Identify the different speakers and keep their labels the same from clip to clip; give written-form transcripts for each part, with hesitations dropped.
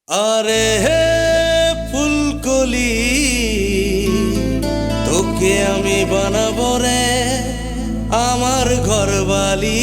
Speaker 1: আরে হে ফুলকলি, তোকে আমি বানাবো রে আমার ঘরবালি।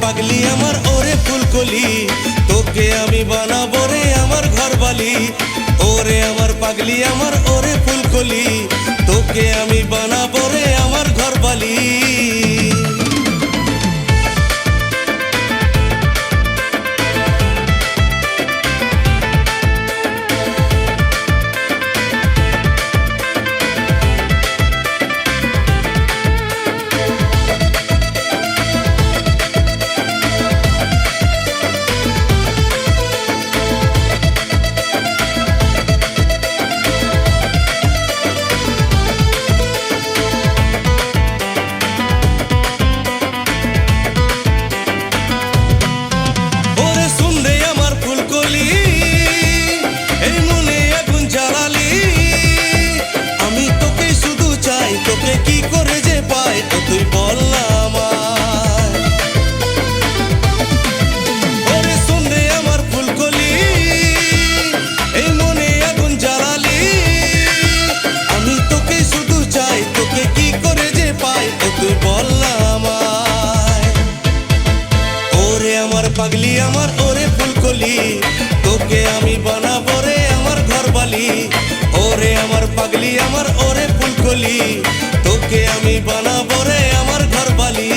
Speaker 1: পাগলি আমার ওরে ফুলকলি, তোকে আমি বানাবো রে আমার ঘরবালি। ওরে আমার পাগলি আমার ওরে ফুলকলি, তোকে আমি বানাবো রে আমার ঘরবালি। কি করে যে পাই তুই বল না আমায়। ওরে শুন রে আমার ফুলকলি, এই মনে আগুন জ্বালালি। আমি তোকে শুধু চাই, তোকে কি করে যে পাই তুই বল না আমায়। ওরে আমার পাগলি আমার ওরে ফুলকলি, তোকে আমি বানাবো রে আমার ঘরবালি। ওরে আমার পাগলি আমার ওরে ফুলকলি, তোকে আমি বানাবো রে আমার ঘরবালি।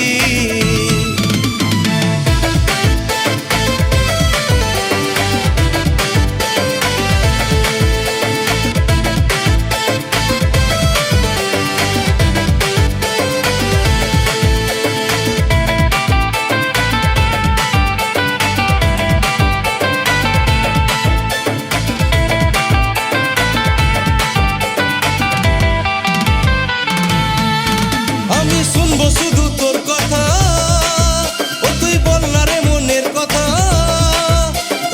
Speaker 1: শুনবো শুধু তোর কথা, ও তুই বল না রে মনের কথা।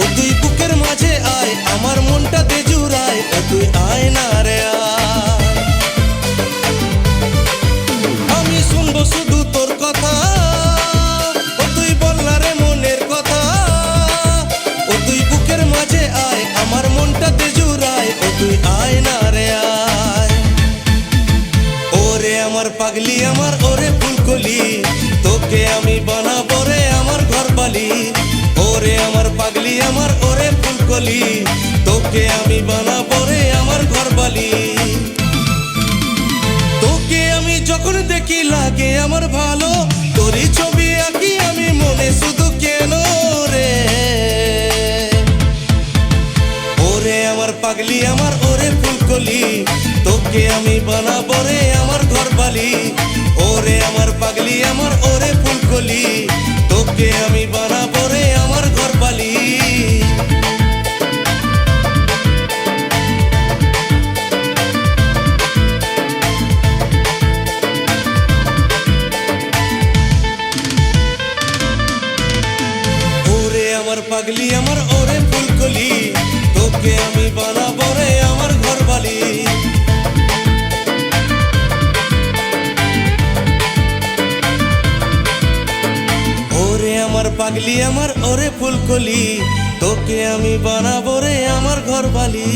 Speaker 1: ও তুই বুকের মাঝে আয়, আমার মনটা দে জুড়ায়। ও তুই আয় না রে আয়। আমি শুনবো শুধু তোর কথা, ও তুই বল না রে মনের কথা। ও তুই বুকের মাঝে আয়, আমার মনটা দে জুড়ায়। ও তুই আয় না রে আয়। ওরে আমার পাগলি আমার ওরে ফুলকলি, তোকে আমি বানাবো রে আমার ঘরবালি। ওরে আমার পাগলি আমার ওরে ফুলকলি, তোকে আমি বানাবো রে আমার ঘরবালি। তোকে আমি যখন দেখি লাগে আমার ভালো, তোরই ছবি আঁকি আমি মনে শুধু কেন রে। ওরে আমার পাগলি আমার ওরে ফুলকলি, তোকে আমি বানাবো রে আমার ঘরবালি। ওরে আমার পাগলি আমার ওরে ফুলকলি, তোকে আমি বানাবো রে আমার ঘরবালি। ওরে আমার পাগলি আমার ওরে ফুলকলি, তোকে আমি বানাবো রে আমার ঘরবালি। ওরে আমার পাগলি আমার ওরে ফুলকলি, তোকে আমি বানাবো রে আমার ঘরবালি।